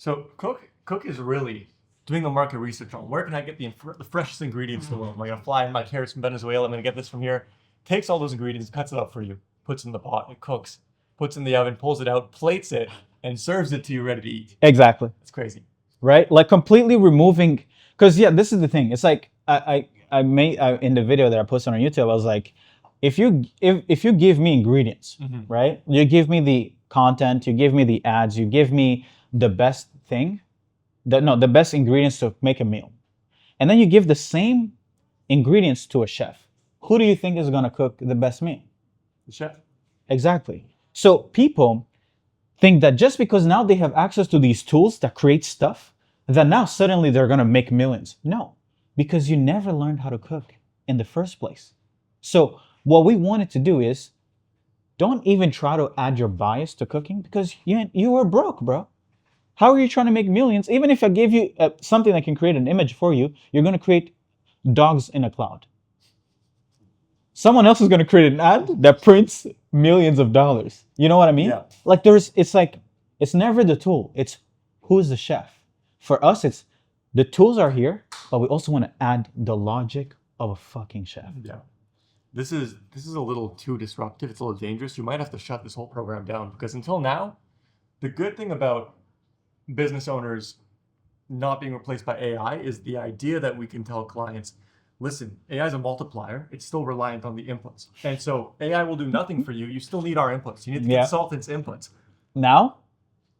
So Cook is really doing the market research on where can I get the freshest ingredients in the world. Am I gonna fly in my carrots from Venezuela? I'm gonna get this from here. Takes all those ingredients, cuts it up for you, puts it in the pot, it cooks, puts it in the oven, pulls it out, plates it, and serves it to you ready to eat. Exactly. It's crazy. Right? Like completely removing, because yeah, this is the thing. It's like I made in the video that I posted on YouTube, I was like, if you give me ingredients, right? You give me the content, you give me the ads, you give me the best thing, the best ingredients to make a meal, and then you give the same ingredients to a chef. Who do you think is gonna cook the best meal? The chef. Exactly. So people think that just because now they have access to these tools that create stuff, that now suddenly they're gonna make millions. No, because you never learned how to cook in the first place. So what we wanted to do is don't even try to add your bias to cooking because you were broke, bro. How are you trying to make millions? Even if I gave you something that can create an image for you, you're gonna create dogs in a cloud. Someone else is gonna create an ad that prints millions of dollars. You know what I mean? Yeah. Like it's never the tool. It's who's the chef. For us, it's the tools are here, but we also want to add the logic of a fucking chef. Yeah. This is a little too disruptive. It's a little dangerous. You might have to shut this whole program down because until now, the good thing about business owners not being replaced by AI is the idea that we can tell clients, listen, AI is a multiplier. It's still reliant on the inputs. And so AI will do nothing for you. You still need our inputs. You need the consultant's inputs. Now,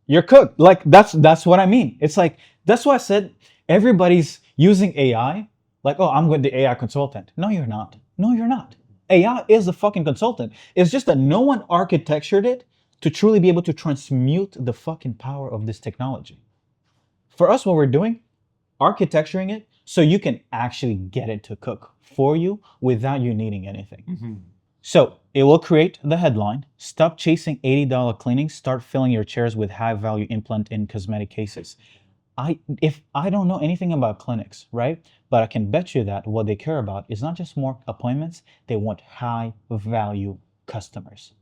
you're cooked. Like that's what I mean. It's like, that's why I said everybody's using AI. Like, oh, I'm going to the AI consultant. No, you're not. No, you're not. AI is a fucking consultant. It's just that no one architectured it to truly be able to transmute the fucking power of this technology. For us, what we're doing, architecturing it so you can actually get it to cook for you without you needing anything. So it will create the headline, stop chasing $80 cleanings, start filling your chairs with high value implant in cosmetic cases. If I don't know anything about clinics, right? But I can bet you that what they care about is not just more appointments, they want high value customers.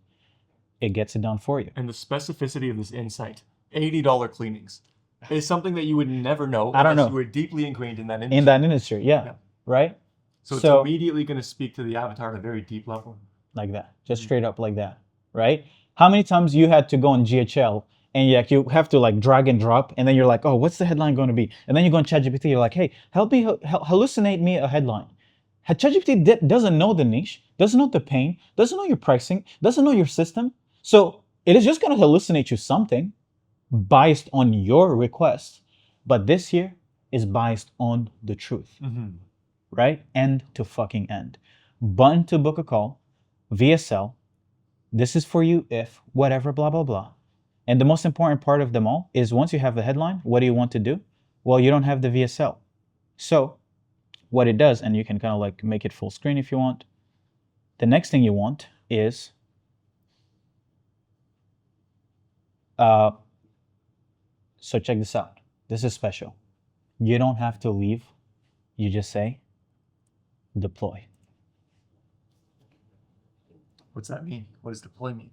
It gets it done for you. And the specificity of this insight, $80 cleanings, is something that you would never know I don't know. You were deeply ingrained in that industry. In that industry, yeah. Right? So it's immediately going to speak to the avatar at a very deep level. Like that, just straight up like that, right? How many times you had to go on GHL and you have to like drag and drop, and then you're like, oh, what's the headline going to be? And then you go on ChatGPT, you're like, hey, help me hallucinate me a headline. ChatGPT doesn't know the niche, doesn't know the pain, doesn't know your pricing, doesn't know your system. So it is just going to hallucinate you something biased on your request. But this here is biased on the truth, right? End to fucking end. Button to book a call, VSL, this is for you if whatever, blah, blah, blah. And the most important part of them all is once you have the headline, what do you want to do? Well, you don't have the VSL. So what it does, and you can kind of like make it full screen if you want. The next thing you want is so check this out. This is special. You don't have to leave. You just say deploy. What's that mean? What does deploy mean?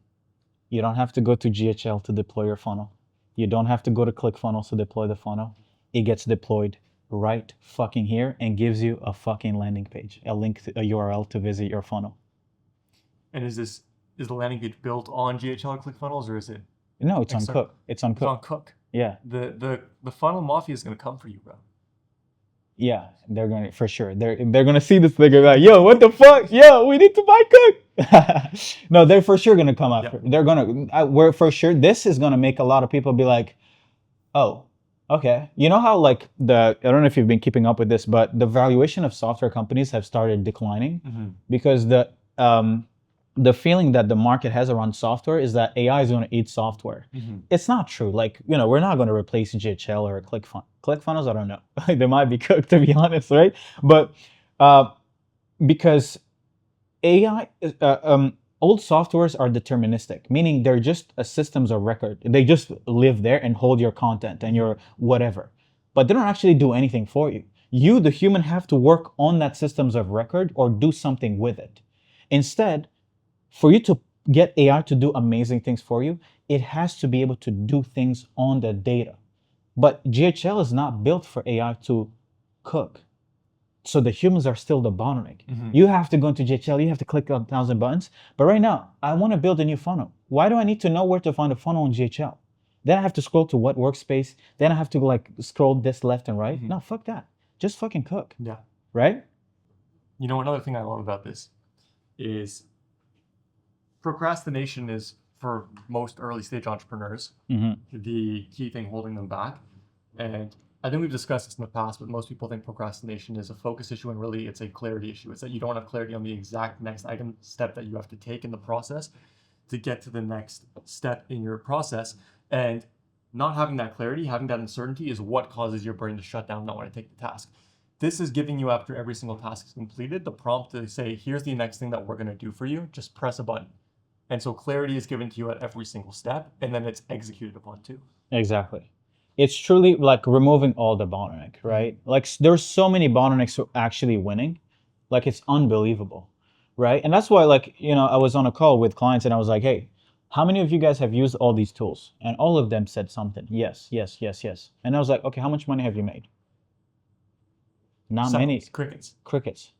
You don't have to go to GHL to deploy your funnel. You don't have to go to ClickFunnels to deploy the funnel. It gets deployed right fucking here and gives you a fucking landing page, a link, a URL to visit your funnel. And is the landing page built on GHL or ClickFunnels, or is it? No, it's on Cook. It's on Cook. It's on Cook. Yeah. The funnel mafia is gonna come for you, bro. Yeah, they're gonna for sure. They're gonna see this. They're gonna be like, yo, what the fuck? Yo, we need to buy Cook. No, they're for sure gonna come after. Yeah. They're gonna. We're for sure. This is gonna make a lot of people be like, oh, okay. You know how like I don't know if you've been keeping up with this, but the valuation of software companies have started declining because the feeling that the market has around software is that AI is going to eat software. It's not true. Like, you know, we're not going to replace GHL or ClickFunnels. I don't know. They might be cooked, to be honest, right? But because AI, old softwares are deterministic, meaning they're just systems of record. They just live there and hold your content and your whatever. But they don't actually do anything for you. You, the human, have to work on that systems of record or do something with it. Instead, for you to get AI to do amazing things for you, it has to be able to do things on the data. But GHL is not built for AI to cook. So the humans are still the bottleneck. You have to go into GHL, you have to click on 1,000 buttons. But right now, I want to build a new funnel. Why do I need to know where to find a funnel in GHL? Then I have to scroll to what workspace. Then I have to like scroll this left and right. No, fuck that. Just fucking cook. Yeah. Right? You know, another thing I love about this is procrastination is, for most early stage entrepreneurs, the key thing holding them back. And I think we've discussed this in the past, but most people think procrastination is a focus issue, and really it's a clarity issue. It's that you don't have clarity on the exact next step that you have to take in the process to get to the next step in your process. And not having that clarity, having that uncertainty is what causes your brain to shut down, not want to take the task. This is giving you, after every single task is completed, the prompt to say, here's the next thing that we're going to do for you. Just press a button. And so clarity is given to you at every single step, and then it's executed upon too. Exactly. It's truly like removing all the bottleneck, right? Like there's so many bottlenecks actually winning. Like it's unbelievable, right? And that's why, like, you know, I was on a call with clients and I was like, hey, how many of you guys have used all these tools? And all of them said something. Yes, yes, yes, yes. And I was like, okay, how much money have you made? Not many. Crickets. Crickets.